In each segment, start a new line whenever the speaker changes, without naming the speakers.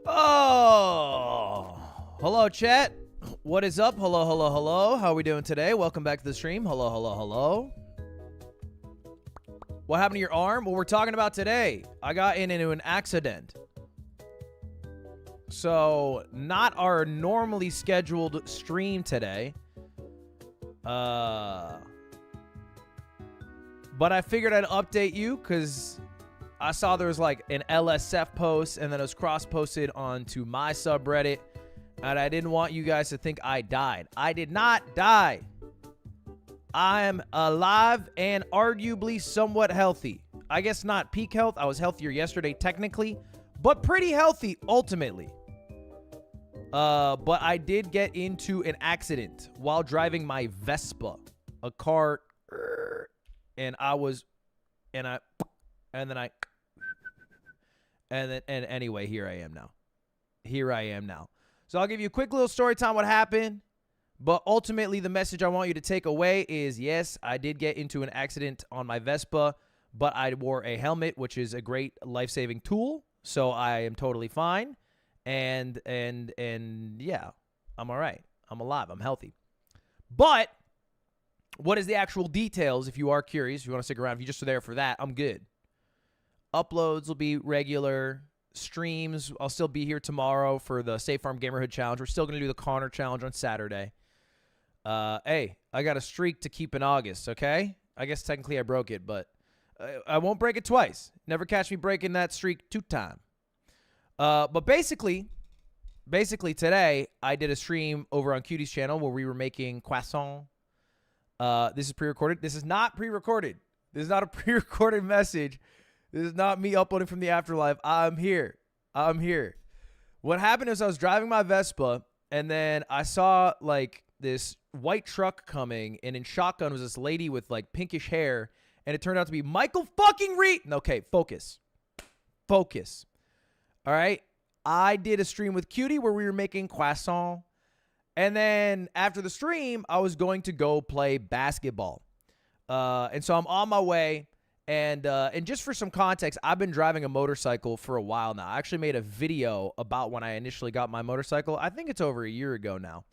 Oh, hello, chat. What is up? Hello, hello, hello. How are we doing today? Welcome back to the stream. Hello, hello, hello. What happened to your arm? What we're talking about today, I got into an accident. So, not our normally scheduled stream today. But I figured I'd update you because I saw there was like an LSF post and then it was cross-posted onto my subreddit. And I didn't want you guys to think I died. I did not die. I am alive and arguably somewhat healthy. I guess not peak health. I was healthier yesterday technically, but pretty healthy ultimately. But I did get into an accident while driving my Vespa, a car, and anyway, here I am now. So I'll give you a quick little story time what happened. But ultimately, the message I want you to take away is, yes, I did get into an accident on my Vespa, but I wore a helmet, which is a great life-saving tool. So I am totally fine. And yeah, I'm all right. I'm alive. I'm healthy. But what is the actual details? If you are curious, if you want to stick around, if you just are there for that, I'm good. Uploads will be regular. Streams, I'll still be here tomorrow for the Safe Farm Gamerhood Challenge. We're still going to do the Connor Challenge on Saturday. Hey, I got a streak to keep in August, okay? I guess technically I broke it, but I won't break it twice. Never catch me breaking that streak 2 times. But basically today I did a stream over on Cutie's channel where we were making croissant. This is pre-recorded. This is not pre-recorded. This is not a pre-recorded message. This is not me uploading from the afterlife. I'm here. What happened is I was driving my Vespa, and then I saw, like, this white truck coming, and in shotgun was this lady with, like, pinkish hair, and it turned out to be Michael fucking Reed. Okay, focus. All right? I did a stream with Cutie where we were making croissant, and then after the stream, I was going to go play basketball. And so I'm on my way. And just for some context, I've been driving a motorcycle for a while now. I actually made a video about when I initially got my motorcycle. I think it's over a year ago now.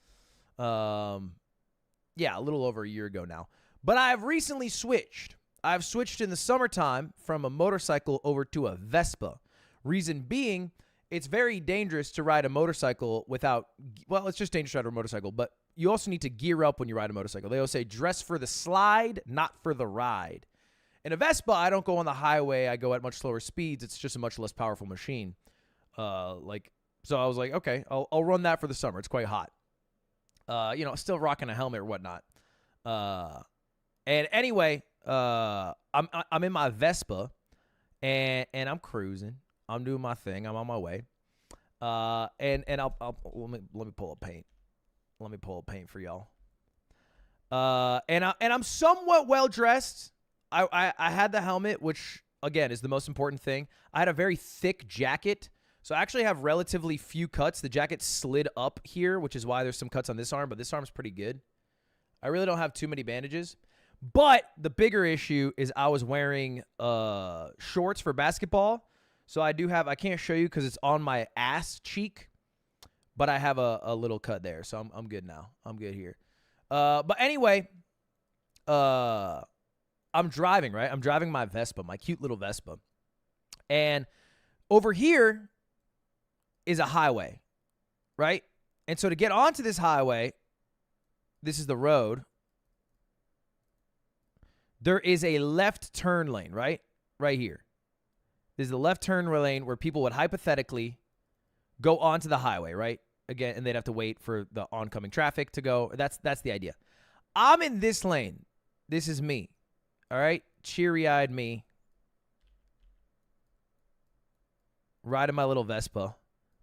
Yeah, a little over a year ago now. But I've recently switched. I've switched in the summertime from a motorcycle over to a Vespa. Reason being, it's very dangerous to ride a motorcycle without, well, it's just dangerous to ride a motorcycle, but you also need to gear up when you ride a motorcycle. They always say dress for the slide, not for the ride. In a Vespa, I don't go on the highway. I go at much slower speeds. It's just a much less powerful machine. So I was like, okay, I'll run that for the summer. It's quite hot. Still rocking a helmet or whatnot. And anyway, I'm in my Vespa, and I'm cruising. I'm doing my thing. I'm on my way. And let me pull up paint. Let me pull up paint for y'all. And I'm somewhat well dressed. I had the helmet, which, again, is the most important thing. I had a very thick jacket, so I actually have relatively few cuts. The jacket slid up here, which is why there's some cuts on this arm, but this arm's pretty good. I really don't have too many bandages. But the bigger issue is I was wearing shorts for basketball, so I can't show you because it's on my ass cheek, but I have a little cut there, so I'm good now. I'm good here. But anyway, I'm driving, right? I'm driving my Vespa, my cute little Vespa. And over here is a highway, right? And so to get onto this highway, this is the road. There is a left turn lane, right? Right here. This is the left turn lane where people would hypothetically go onto the highway, right? Again, and they'd have to wait for the oncoming traffic to go. That's the idea. I'm in this lane. This is me. All right, cheery-eyed me, riding my little Vespa.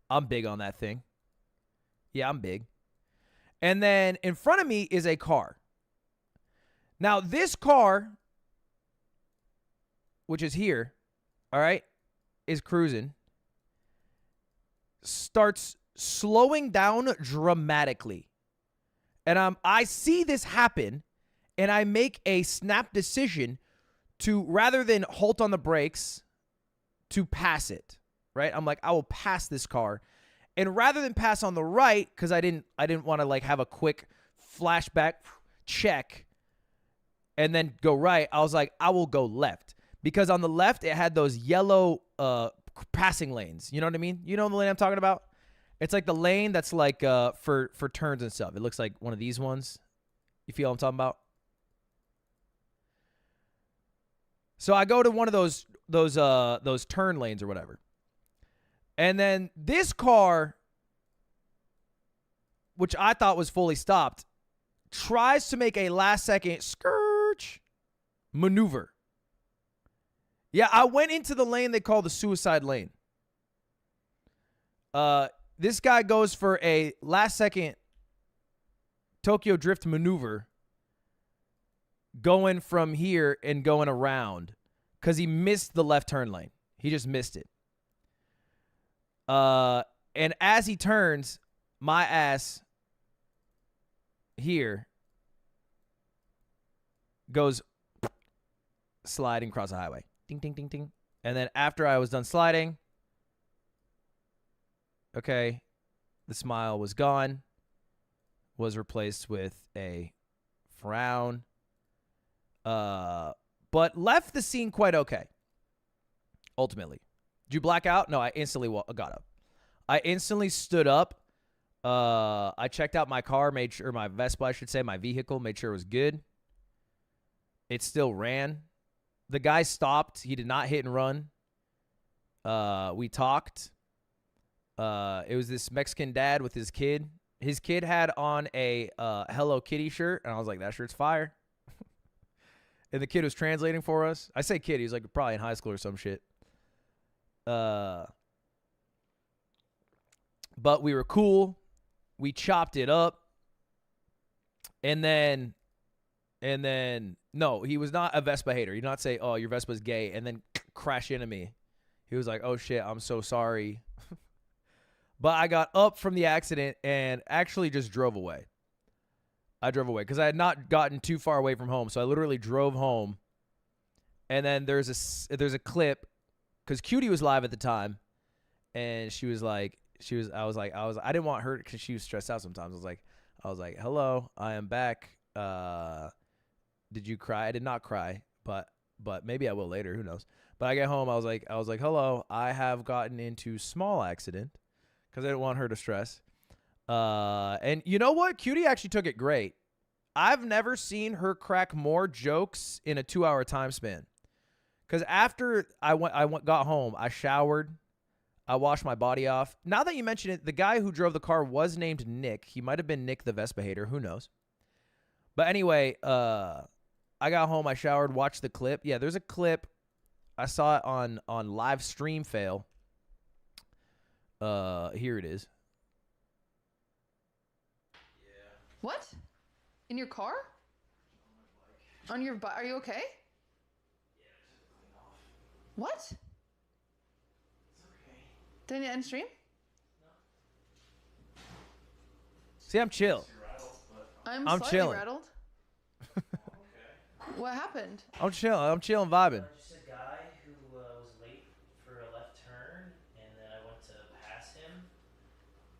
I'm big on that thing. Yeah, I'm big. And then in front of me is a car. Now, this car, which is here, all right, is cruising, starts slowing down dramatically. And I see this happen. And I make a snap decision to, rather than halt on the brakes, to pass it, right? I'm like, I will pass this car. And rather than pass on the right, because I didn't want to like have a quick flashback check and then go right, I was like, I will go left. Because on the left, it had those yellow passing lanes. You know what I mean? You know the lane I'm talking about? It's like the lane that's like for turns and stuff. It looks like one of these ones. You feel what I'm talking about? So I go to one of those turn lanes or whatever. And then this car, which I thought was fully stopped, tries to make a last-second scourge maneuver. Yeah, I went into the lane they call the suicide lane. This guy goes for a last-second Tokyo Drift maneuver going from here and going around because he missed the left turn lane. He just missed it. And as he turns, my ass here goes sliding across the highway. Ding, ding, ding, ding. And then after I was done sliding, okay, the smile was gone, was replaced with a frown, but left the scene quite okay, ultimately. Did you black out? No, I instantly got up. I instantly stood up. I checked out my car, made sure my Vespa, I should say, my vehicle, made sure it was good. It still ran. The guy stopped. He did not hit and run. We talked. It was this Mexican dad with his kid. His kid had on a Hello Kitty shirt, and I was like, that shirt's fire. And the kid was translating for us. I say kid. He was like probably in high school or some shit. But we were cool. We chopped it up. And then, no, he was not a Vespa hater. He did not say, oh, your Vespa's gay, and then crash into me. He was like, oh, shit, I'm so sorry. But I got up from the accident and actually just drove away. I drove away because I had not gotten too far away from home. So I literally drove home. And then there's a clip because Cutie was live at the time. And she was like, I didn't want her because she was stressed out sometimes. I was like, hello, I am back. Did you cry? I did not cry, but maybe I will later. Who knows? But I get home. I was like, hello, I have gotten into small accident because I didn't want her to stress. And you know what? Cutie actually took it great. I've never seen her crack more jokes in a 2-hour time span. Because after got home, I showered. I washed my body off. Now that you mention it, the guy who drove the car was named Nick. He might have been Nick the Vespa hater. Who knows? But anyway, I got home. I showered, watched the clip. Yeah, there's a clip. I saw it on live stream fail. Here it is.
Yeah. What? In your car? On your bike? Are you okay?
Yeah, I took the clean off.
What?
It's okay.
Did it end stream?
No. See, I'm chill.
I'm slightly
chilling.
rattled.
Okay.
What happened?
I'm chilling. I'm chilling, vibing.
Just a guy who was late for a left turn, and then I went to pass him,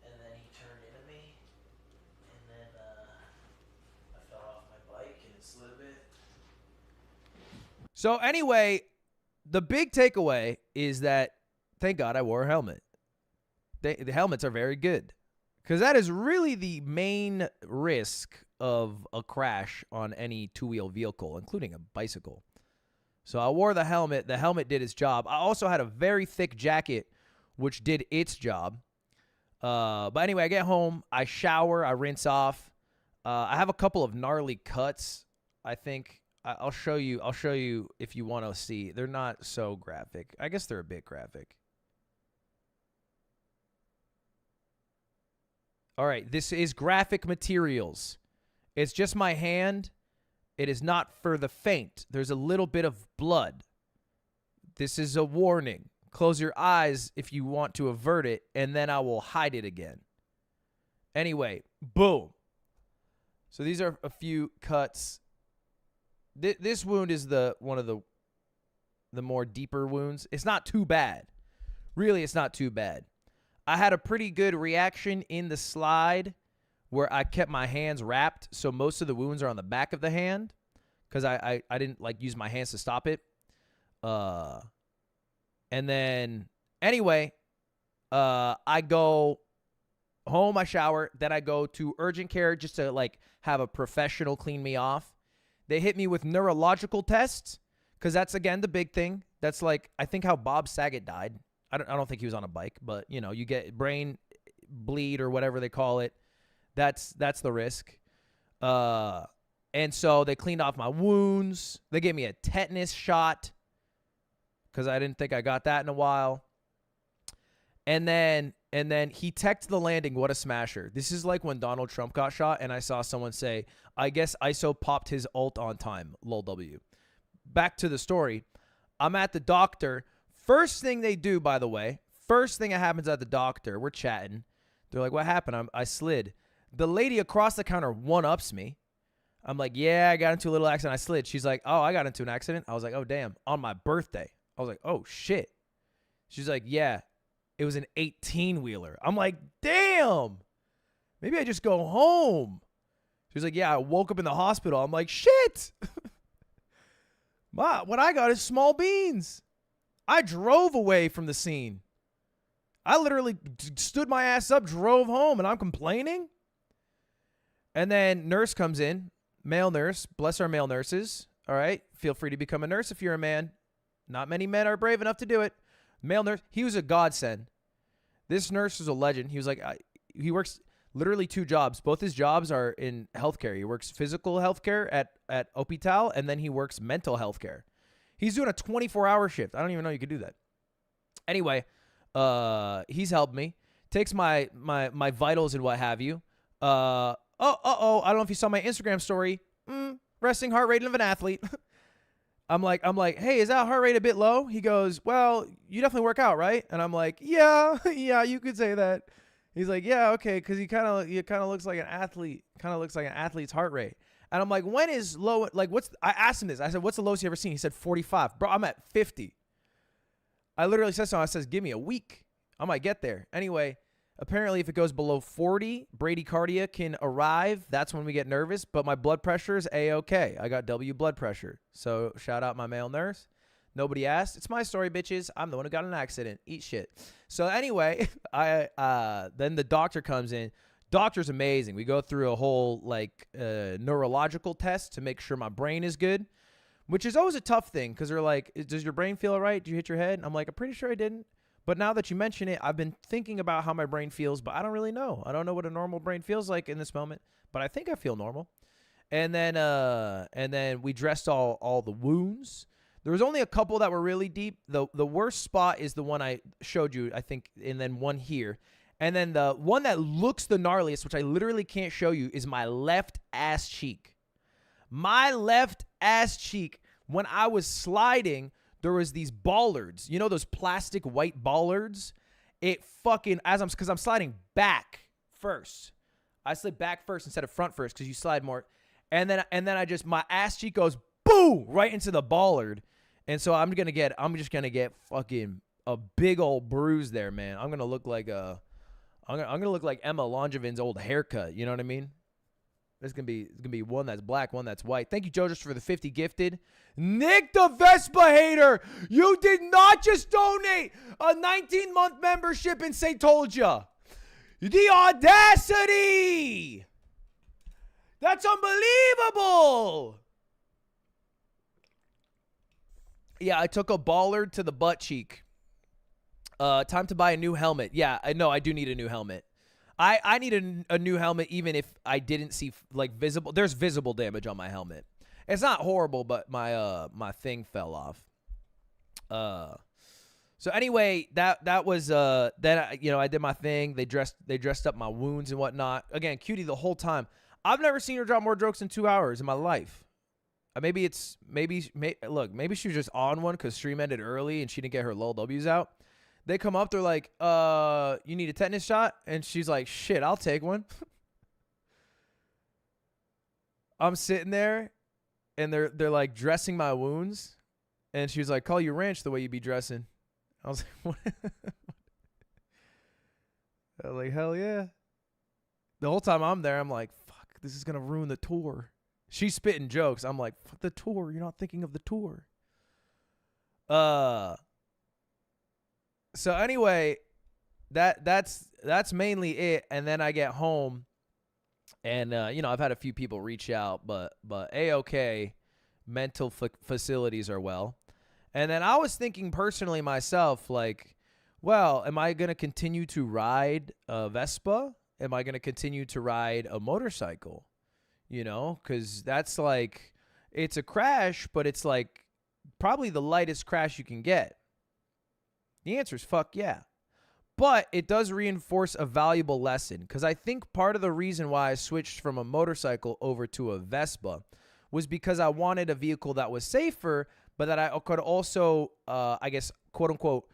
and then he turned into me, and then I fell off my bike and it slid a bit.
So anyway, the big takeaway is that thank God I wore a helmet. The helmets are very good because that is really the main risk of a crash on any two-wheel vehicle, including a bicycle. So I wore the helmet. The helmet did its job. I also had a very thick jacket, which did its job. But anyway, I get home. I shower. I rinse off. I have a couple of gnarly cuts. I think I'll show you. I'll show you if you want to see. They're not so graphic. I guess they're a bit graphic. All right, this is graphic materials. It's just my hand. It is not for the faint. There's a little bit of blood. This is a warning. Close your eyes if you want to avert it, and then I will hide it again. Anyway, boom. So these are a few cuts. This wound is one of the more deeper wounds. It's not too bad. really it's not too bad. I had a pretty good reaction in the slide where I kept my hands wrapped, so most of the wounds are on the back of the hand because I didn't like use my hands to stop it. And then anyway, I go home, I shower, then I go to urgent care just to like have a professional clean me off. They hit me with neurological tests because that's again the big thing. That's like I think how Bob Saget died. I don't think he was on a bike, but you know, you get brain bleed or whatever they call it. That's the risk. And so they cleaned off my wounds. They gave me a tetanus shot because I didn't think I got that in a while. And then he teched the landing. What a smasher. This is like when Donald Trump got shot and I saw someone say, I guess ISO popped his ult on time. Lol W. Back to the story. I'm at the doctor. First thing they do, by the way, first thing that happens at the doctor, we're chatting. They're like, what happened? I slid. The lady across the counter one-ups me. I'm like, yeah, I got into a little accident. I slid. She's like, oh, I got into an accident. I was like, oh, damn. On my birthday. I was like, oh, shit. She's like, yeah, it was an 18-wheeler. I'm like, damn. Maybe I just go home. She's like, yeah, I woke up in the hospital. I'm like, shit. Ma, what I got is small beans. I drove away from the scene. I literally stood my ass up, drove home, and I'm complaining. And then nurse comes in, male nurse. Bless our male nurses. All right. Feel free to become a nurse if you're a man. Not many men are brave enough to do it. Male nurse. He was a godsend. This nurse is a legend. He was like, he works literally 2 jobs. Both his jobs are in healthcare. He works physical healthcare at Hopital, and then he works mental healthcare. He's doing a 24-hour shift. I don't even know you could do that. Anyway, he's helped me. Takes my vitals and what have you. I don't know if you saw my Instagram story. Resting heart rate of an athlete. I'm like, hey, is that heart rate a bit low? He goes, well, you definitely work out, right? And I'm like, yeah, you could say that. He's like, yeah, okay, because he kind of looks like an athlete. Kind of looks like an athlete's heart rate. And I'm like, when is low? Like, I asked him this. I said, what's the lowest you ever seen? He said 45. Bro, I'm at 50. I literally said something. I says, give me a week. I might get there. Anyway, apparently if it goes below 40, bradycardia can arrive. That's when we get nervous. But my blood pressure is A-okay. I got W blood pressure. So shout out my male nurse. Nobody asked. It's my story, bitches. I'm the one who got in an accident. Eat shit. So anyway, then the doctor comes in. Doctor's amazing. We go through a whole like neurological test to make sure my brain is good, which is always a tough thing because they're like, does your brain feel all right? Do you hit your head? And I'm like, I'm pretty sure I didn't. But now that you mention it, I've been thinking about how my brain feels, but I don't really know. I don't know what a normal brain feels like in this moment, but I think I feel normal. And then we dressed all the wounds. There was only a couple that were really deep. The worst spot is the one I showed you, I think, and then one here. And then the one that looks the gnarliest, which I literally can't show you, is my left ass cheek. My left ass cheek, when I was sliding, there was these bollards. You know those plastic white bollards? It fucking, because I'm sliding back first. I slid back first instead of front first because you slide more. And then my ass cheek goes boom right into the bollard. And so I'm just gonna get fucking a big old bruise there, man. I'm gonna look like I'm gonna look like Emma Longovin's old haircut. You know what I mean? It's gonna be one that's black, one that's white. Thank you, Joe, just for the 50 gifted. Nick the Vespa hater, you did not just donate a 19-month membership and say told ya. The audacity! That's unbelievable! Yeah, I took a bollard to the butt cheek. Time to buy a new helmet. Yeah, I know I do need a new helmet. I need a new helmet even if I didn't see like visible. There's visible damage on my helmet. It's not horrible, but my thing fell off. So anyway, that was then I did my thing. They dressed up my wounds and whatnot. Again, cutie the whole time. I've never seen her drop more jokes in 2 hours in my life. Maybe she was just on one because stream ended early and she didn't get her lol W's out. They come up, they're like, you need a tetanus shot? And she's like, shit, I'll take one. I'm sitting there and they're like dressing my wounds. And she was like, call you ranch the way you be dressing. I was like, what? I was like, hell yeah. The whole time I'm there, I'm like, fuck, this is going to ruin the tour. She's spitting jokes. I'm like, fuck the tour. You're not thinking of the tour. So anyway, that's mainly it. And then I get home and, you know, I've had a few people reach out, but A-OK, mental facilities are well. And then I was thinking personally myself, like, well, am I going to continue to ride a Vespa? Am I going to continue to ride a motorcycle? You know, because that's like, it's a crash, but it's like probably the lightest crash you can get. The answer is fuck yeah. But it does reinforce a valuable lesson, because I think part of the reason why I switched from a motorcycle over to a Vespa was because I wanted a vehicle that was safer, but that I could also, I guess, quote unquote,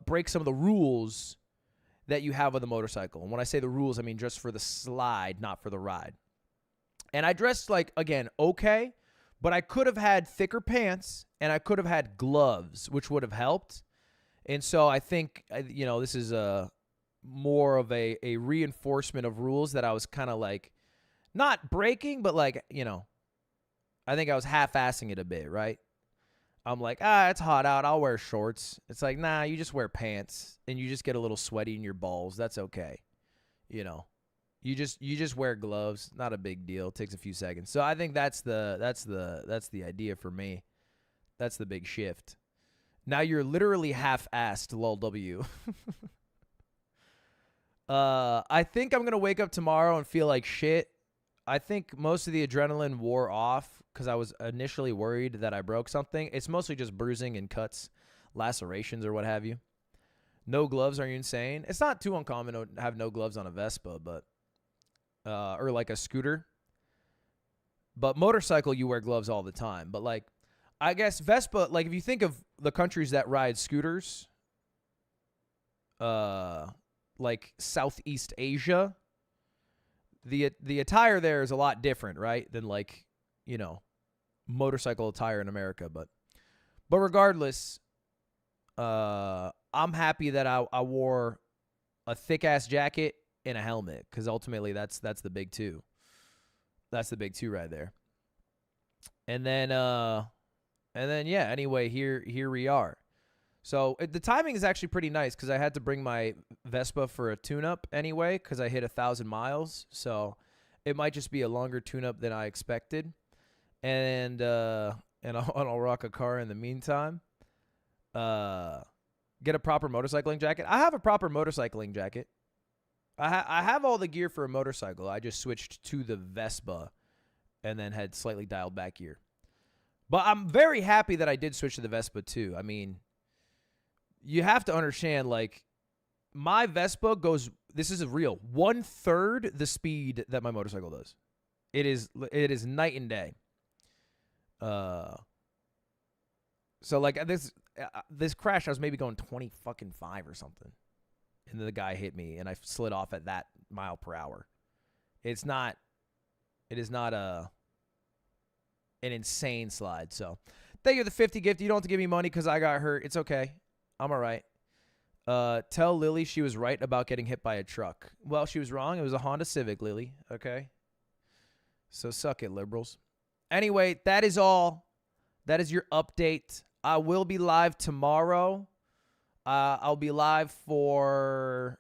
break some of the rules that you have with a motorcycle. And when I say the rules, I mean just for the slide, not for the ride. And I dressed like, again, okay, but I could have had thicker pants and I could have had gloves, which would have helped. And so I think, you know, this is more of a reinforcement of rules that I was kind of like, not breaking, but like, you know, I think I was half-assing it a bit, right? I'm like, it's hot out. I'll wear shorts. It's like, nah, you just wear pants and you just get a little sweaty in your balls. That's okay. You know, you just wear gloves. Not a big deal. It takes a few seconds. So I think that's the idea for me. That's the big shift. Now you're literally half-assed, lol W. I think I'm going to wake up tomorrow and feel like shit. I think most of the adrenaline wore off because I was initially worried that I broke something. It's mostly just bruising and cuts, lacerations or what have you. No gloves, are you insane? It's not too uncommon to have no gloves on a Vespa, but or like a scooter. But motorcycle, you wear gloves all the time. But like, I guess Vespa, like if you think of the countries that ride scooters, like Southeast Asia, the attire there is a lot different, right? Than like, you know, motorcycle attire in America. But regardless, I'm happy that I wore a thick ass jacket and a helmet, because ultimately that's the big two. That's the big two right there. And then yeah. Anyway, here we are. So the timing is actually pretty nice because I had to bring my Vespa for a tune-up anyway because I hit 1,000 miles. So it might just be a longer tune-up than I expected, and I'll rock a car in the meantime. Get a proper motorcycling jacket. I have a proper motorcycling jacket. I have all the gear for a motorcycle. I just switched to the Vespa and then had slightly dialed back gear. But I'm very happy that I did switch to the Vespa too. I mean, you have to understand, like, my Vespa goes, this is real, 1/3 the speed that my motorcycle does. It is night and day. So like this crash, I was maybe going 20 or something. And then the guy hit me and I slid off at that mile per hour. It is not an insane slide. So thank you for the 50 gift. You don't have to give me money because I got hurt. It's okay. I'm all right. Tell Lily she was right about getting hit by a truck. Well, she was wrong. It was a Honda Civic, Lily. Okay. So suck it, liberals. Anyway, that is all. That is your update. I will be live tomorrow. I'll be live for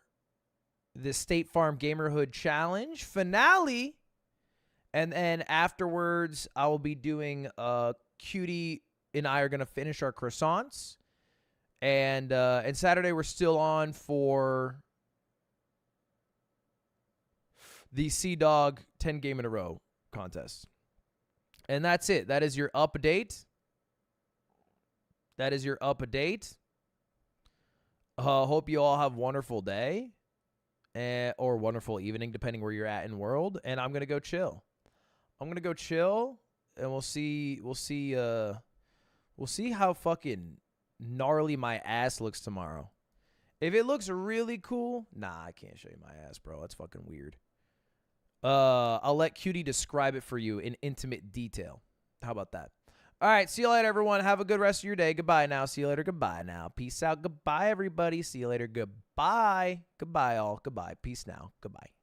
the State Farm Gamerhood Challenge finale. And then afterwards, I will be doing Cutie and I are going to finish our croissants. And Saturday, we're still on for the Sea Dog 10 game in a row contest. And that's it. That is your update. That is your update. Hope you all have a wonderful day or wonderful evening, depending where you're at in the world. And I'm going to go chill. And we'll see how fucking gnarly my ass looks tomorrow. If it looks really cool, nah, I can't show you my ass, bro. That's fucking weird. I'll let Cutie describe it for you in intimate detail. How about that? All right. See you later, everyone. Have a good rest of your day. Goodbye now. See you later. Goodbye now. Peace out. Goodbye, everybody. See you later. Goodbye. Goodbye, all. Goodbye. Peace now. Goodbye.